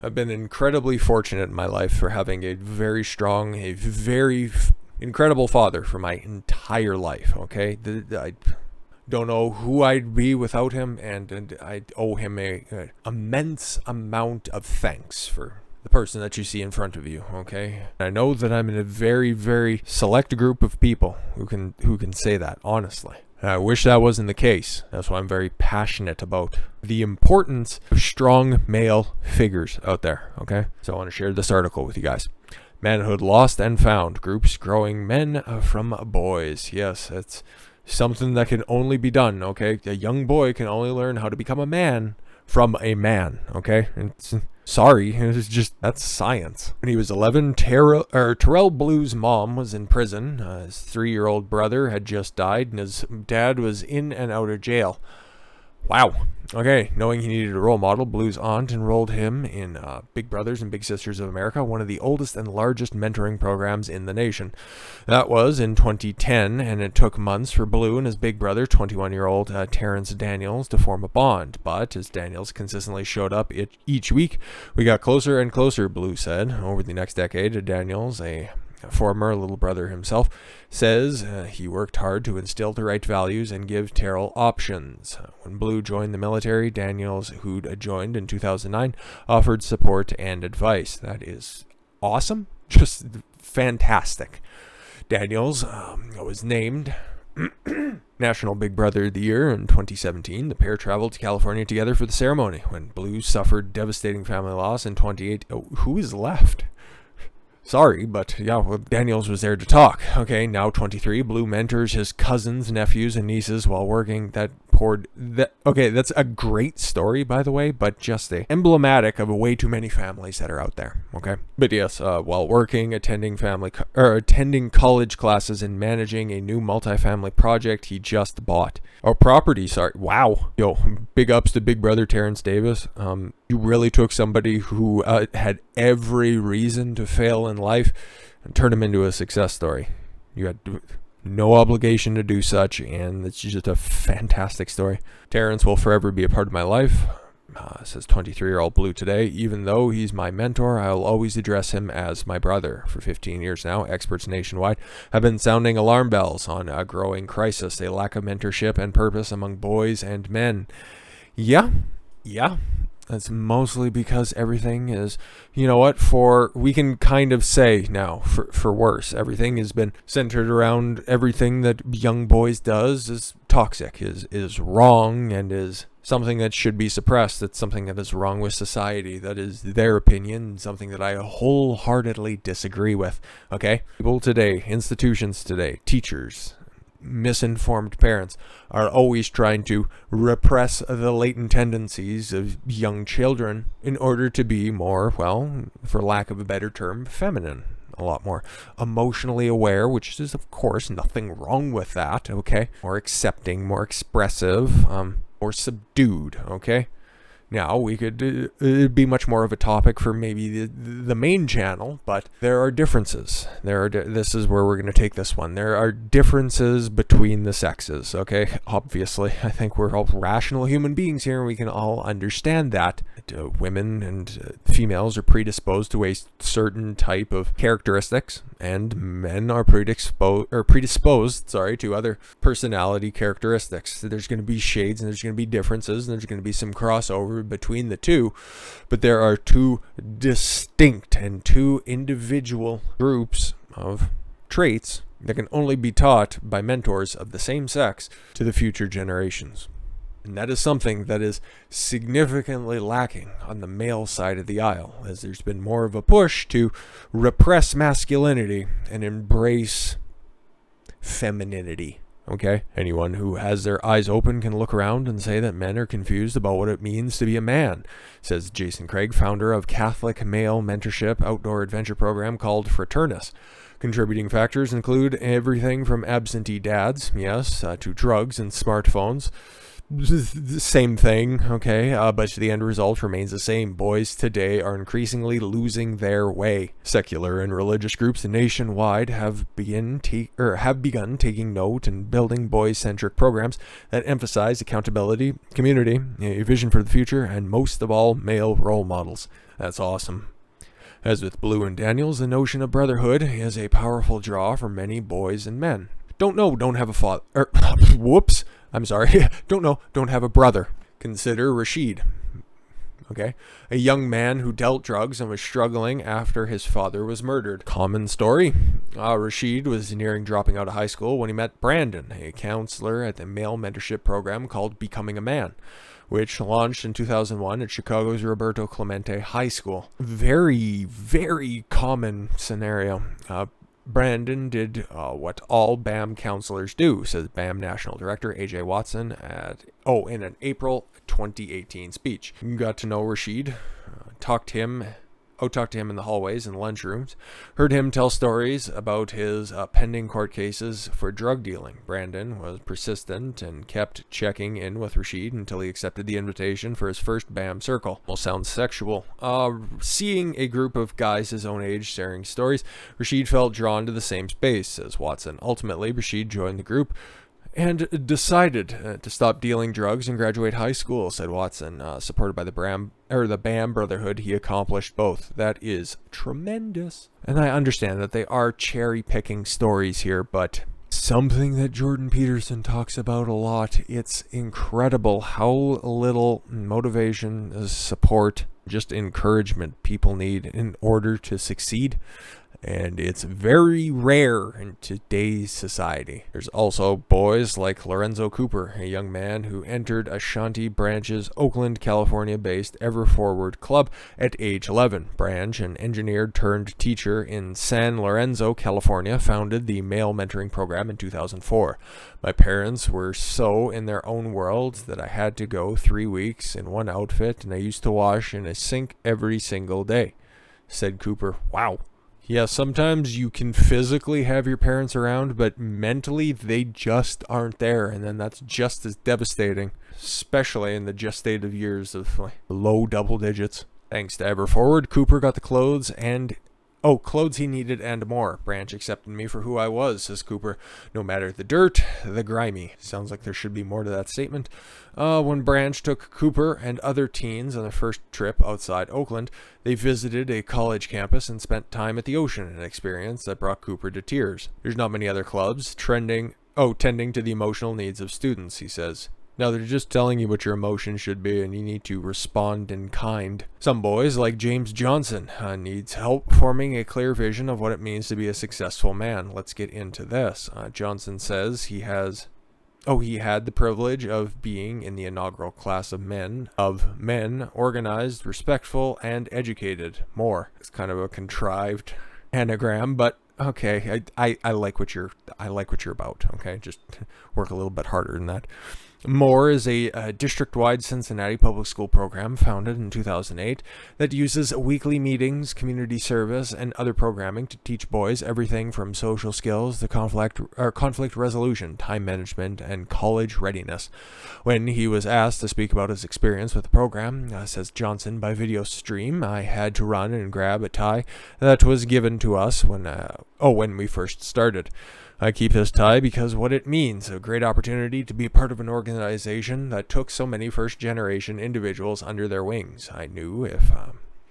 I've been incredibly fortunate in my life for having a very strong, incredible father for my entire life, okay? I don't know who I'd be without him, and I owe him a immense amount of thanks for the person that you see in front of you, okay? I know that I'm in a very, very select group of people who can say that, honestly. I wish that wasn't the case. That's why I'm very passionate about the importance of strong male figures out there, okay? So I want to share this article with you guys. Manhood Lost and Found, Groups Growing Men from Boys. Yes, it's something that can only be done, okay? A young boy can only learn how to become a man from a man, okay? That's science. When he was 11, Terrell Blue's mom was in prison. His 3-year-old brother had just died, and his dad was in and out of jail. Wow. Okay, knowing he needed a role model, Blue's aunt enrolled him in Big Brothers and Big Sisters of America, one of the oldest and largest mentoring programs in the nation. That was in 2010, and it took months for Blue and his big brother, 21-year-old Terrence Daniels, to form a bond. But as Daniels consistently showed up each week, we got closer and closer, Blue said. Over the next decade, Daniels, a former little brother himself, says he worked hard to instill the right values and give Terrell options. When Blue joined the military, Daniels, who'd joined in 2009, offered support and advice. That is awesome. Just fantastic. Daniels was named National Big Brother of the Year in 2017. The pair traveled to California together for the ceremony. When Blue suffered devastating family loss in 2018, who is left? Sorry, but yeah, well, Daniels was there to talk. Okay, now 23, Blue mentors his cousins, nephews, and nieces while working. That's a great story, by the way, but just emblematic of way too many families that are out there. Okay, but yes, while working, attending college classes, and managing a new multifamily project he just bought. Or property, sorry. Wow. Yo, big ups to Big Brother Terrence Davis. You really took somebody who had every reason to fail in life and turned him into a success story. You had no obligation to do such, and it's just a fantastic story. Terrence will forever be a part of my life, says 23-year-old Blue today. Even though he's my mentor, I'll always address him as my brother. For 15 years now, experts nationwide have been sounding alarm bells on a growing crisis, a lack of mentorship and purpose among boys and men. Yeah. That's mostly because everything is, we can kind of say now, for worse, everything has been centered around everything that young boys does is toxic, is wrong, and is something that should be suppressed. It's something that is wrong with society. That is their opinion, something that I wholeheartedly disagree with, okay? People today, institutions today, teachers, misinformed parents are always trying to repress the latent tendencies of young children in order to be more, well, for lack of a better term, feminine. A lot more emotionally aware, which is, of course, nothing wrong with that, okay? More accepting, more expressive, more subdued, okay? Now, it'd be much more of a topic for maybe the main channel, but there are differences. This is where we're going to take this one. There are differences between the sexes, okay? Obviously, I think we're all rational human beings here, and we can all understand that. Women and females are predisposed to a certain type of characteristics, and men are predisposed to other personality characteristics. So there's going to be shades, and there's going to be differences, and there's going to be some crossover between the two, but there are two distinct and two individual groups of traits that can only be taught by mentors of the same sex to the future generations. And that is something that is significantly lacking on the male side of the aisle, as there's been more of a push to repress masculinity and embrace femininity. Okay? Anyone who has their eyes open can look around and say that men are confused about what it means to be a man, says Jason Craig, founder of Catholic male mentorship outdoor adventure program called Fraternus. Contributing factors include everything from absentee dads, to drugs and smartphones. Same thing, okay, but the end result remains the same. Boys today are increasingly losing their way. Secular and religious groups nationwide have begun taking note and building boys-centric programs that emphasize accountability, community, a vision for the future, and most of all, male role models. That's awesome. As with Blue and Daniels, the notion of brotherhood is a powerful draw for many boys and men. Don't have a father. Whoops. I'm sorry. Don't have a brother. Consider Rashid. Okay. A young man who dealt drugs and was struggling after his father was murdered. Common story. Rashid was nearing dropping out of high school when he met Brandon, a counselor at the male mentorship program called Becoming a Man, which launched in 2001 at Chicago's Roberto Clemente High School. Very, very common scenario. Brandon did what all BAM counselors do, says BAM National Director A.J. Watson in an April 2018 speech. Got to know Rashid, talked to him in the hallways and lunchrooms, heard him tell stories about his pending court cases for drug dealing. Brandon was persistent and kept checking in with Rashid until he accepted the invitation for his first BAM circle. Well, sounds sexual. Seeing a group of guys his own age sharing stories, Rashid felt drawn to the same space, says Watson. Ultimately, Rashid joined the group and decided to stop dealing drugs and graduate high school, said Watson. Supported by the BAM Brotherhood, he accomplished both. That is tremendous. And I understand that they are cherry-picking stories here, but something that Jordan Peterson talks about a lot. It's incredible how little motivation, support, just encouragement people need in order to succeed. And it's very rare in today's society. There's also boys like Lorenzo Cooper, a young man who entered Ashanti Branch's Oakland, California-based Ever Forward Club at age 11. Branch, an engineer turned teacher in San Lorenzo, California, founded the male mentoring program in 2004. My parents were so in their own world that I had to go 3 weeks in one outfit, and I used to wash in a sink every single day, said Cooper. Wow. Yeah, sometimes you can physically have your parents around, but mentally they just aren't there, and then that's just as devastating, especially in the gestative years of low double digits. Thanks to Everforward, Cooper got the clothes he needed and more. Branch accepted me for who I was, says Cooper. No matter the dirt, the grimy. Sounds like there should be more to that statement. When Branch took Cooper and other teens on their first trip outside Oakland, they visited a college campus and spent time at the ocean, an experience that brought Cooper to tears. There's not many other clubs tending to the emotional needs of students, he says. Now they're just telling you what your emotions should be, and you need to respond in kind. Some boys, like James Johnson, needs help forming a clear vision of what it means to be a successful man. Let's get into this. Johnson says he had the privilege of being in the inaugural class of men, organized, respectful, and educated. More. It's kind of a contrived anagram, but okay, I like what you're about. Okay, just work a little bit harder than that. More is a district-wide Cincinnati public school program founded in 2008 that uses weekly meetings, community service, and other programming to teach boys everything from social skills to conflict resolution, time management, and college readiness. When he was asked to speak about his experience with the program, says Johnson, by video stream, I had to run and grab a tie that was given to us when we first started. I keep this tie because what it means, a great opportunity to be part of an organization that took so many first-generation individuals under their wings. I knew if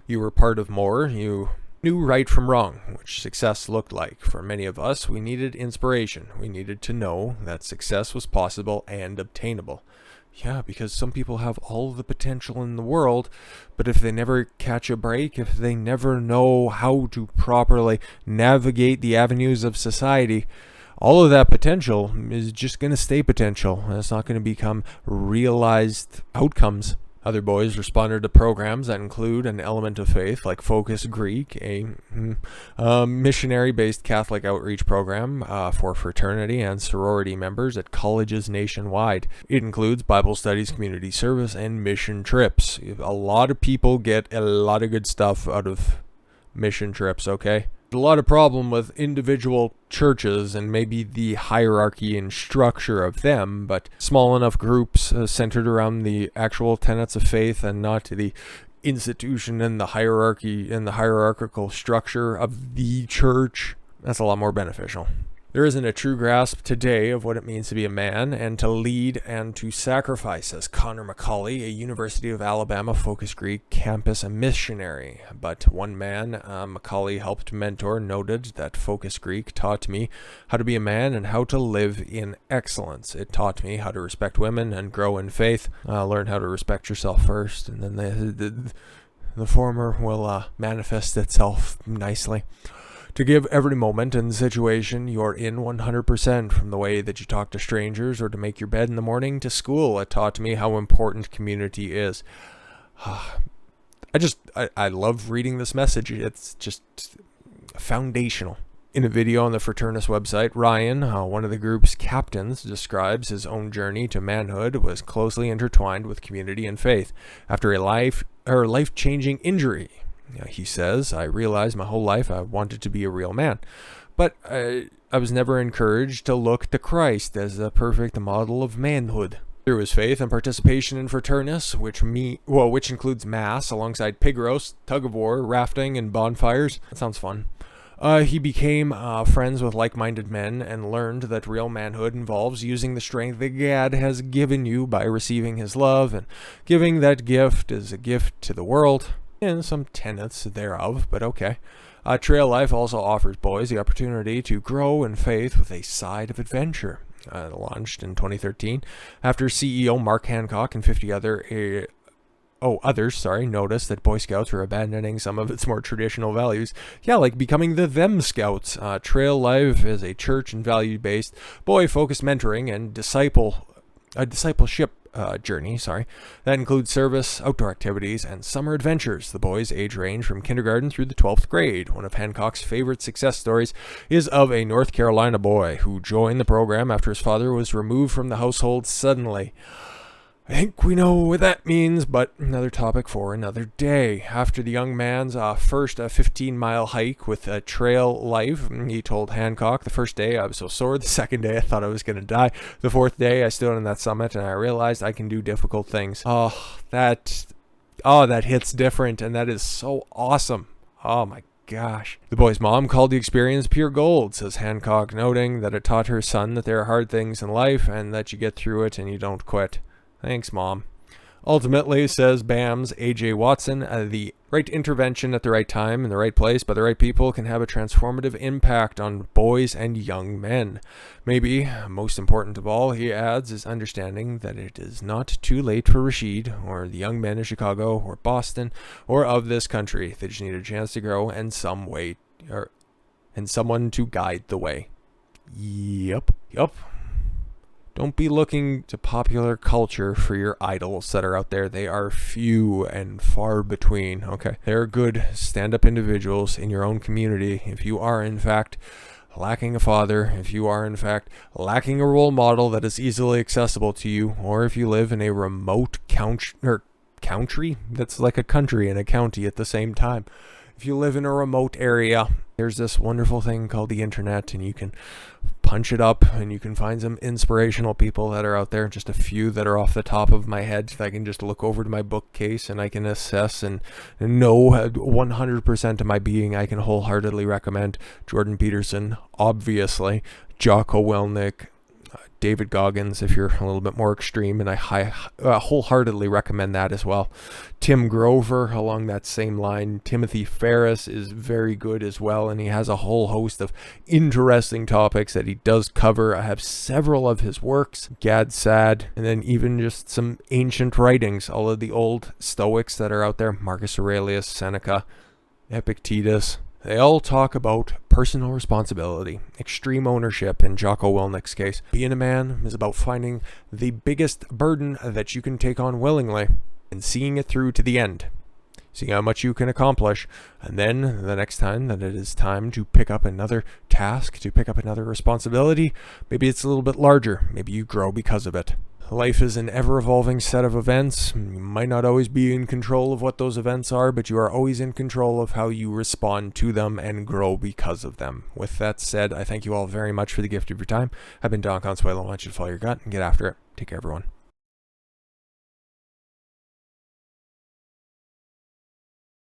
you were part of more, you knew right from wrong, which success looked like. For many of us, we needed inspiration. We needed to know that success was possible and obtainable. Yeah, because some people have all the potential in the world, but if they never catch a break, if they never know how to properly navigate the avenues of society, all of that potential is just going to stay potential. It's not going to become realized outcomes. Other boys responded to programs that include an element of faith, like Focus Greek, a missionary-based Catholic outreach program for fraternity and sorority members at colleges nationwide. It includes Bible studies, community service, and mission trips. A lot of people get a lot of good stuff out of mission trips, okay? A lot of problem with individual churches and maybe the hierarchy and structure of them, but small enough groups centered around the actual tenets of faith and not the institution and the hierarchy and the hierarchical structure of the church, that's a lot more beneficial. There isn't a true grasp today of what it means to be a man and to lead and to sacrifice, says Connor McCauley, a University of Alabama Focus Greek campus missionary. But one man McCauley helped mentor noted that Focus Greek taught me how to be a man and how to live in excellence. It taught me how to respect women and grow in faith. Learn how to respect yourself first, and then the former will manifest itself nicely. To give every moment and situation you're in 100%, from the way that you talk to strangers or to make your bed in the morning to school. It taught me how important community is. I love reading this message. It's just foundational. In a video on the Fraternus website, Ryan, one of the group's captains, describes his own journey to manhood was closely intertwined with community and faith. After a life-changing injury, he says, I realized my whole life I wanted to be a real man, but I was never encouraged to look to Christ as the perfect model of manhood. Through his faith and participation in Fraternus, which includes mass alongside pig roast, tug of war, rafting, and bonfires. That sounds fun. He became friends with like-minded men and learned that real manhood involves using the strength that God has given you by receiving his love, and giving that gift as a gift to the world. And some tenets thereof, but okay. Trail Life also offers boys the opportunity to grow in faith with a side of adventure. Launched in 2013 after CEO Mark Hancock and 50 others noticed that Boy Scouts were abandoning some of its more traditional values. Yeah, like becoming the Them Scouts. Trail Life is a church and value-based, boy-focused mentoring and discipleship journey, that includes service, outdoor activities, and summer adventures. The boys age range from kindergarten through the 12th grade. One of Hancock's favorite success stories is of a North Carolina boy who joined the program after his father was removed from the household suddenly. I think we know what that means, but another topic for another day. After the young man's first 15-mile hike with Trail Life, he told Hancock, the first day I was so sore, the second day I thought I was going to die, the fourth day I stood on that summit and I realized I can do difficult things. That hits different, and that is so awesome. Oh my gosh. The boy's mom called the experience pure gold, says Hancock, noting that it taught her son that there are hard things in life and that you get through it and you don't quit. Thanks, Mom. Ultimately, says BAM's A.J. Watson, the right intervention at the right time in the right place by the right people can have a transformative impact on boys and young men. Maybe most important of all, he adds, is understanding that it is not too late for Rashid or the young men of Chicago or Boston or of this country. They just need a chance to grow and someone to guide the way. Yup. Don't be looking to popular culture for your idols that are out there. They are few and far between, okay? There are good stand-up individuals in your own community. If you are, in fact, lacking a father, if you are, in fact, lacking a role model that is easily accessible to you, or if you live in a remote country, that's like a country and a county at the same time. If you live in a remote area, there's this wonderful thing called the internet, and you can punch it up and you can find some inspirational people that are out there. Just a few that are off the top of my head that I can just look over to my bookcase and I can assess and know 100% of my being. I can wholeheartedly recommend Jordan Peterson, obviously, Jocko Willink, David Goggins, if you're a little bit more extreme, and I wholeheartedly recommend that as well. Tim Grover, along that same line. Timothy Ferris is very good as well, and he has a whole host of interesting topics that he does cover. I have several of his works, Gad Sad, and then even just some ancient writings, all of the old Stoics that are out there, Marcus Aurelius, Seneca, Epictetus. They all talk about personal responsibility, extreme ownership in Jocko Willnick's case. Being a man is about finding the biggest burden that you can take on willingly and seeing it through to the end. Seeing how much you can accomplish, and then the next time that it is time to pick up another task, to pick up another responsibility, maybe it's a little bit larger. Maybe you grow because of it. Life is an ever-evolving set of events. You might not always be in control of what those events are, but you are always in control of how you respond to them and grow because of them. With that said, I thank you all very much for the gift of your time. I've been Don Consuelo. I want you to follow your gut and get after it. Take care, everyone.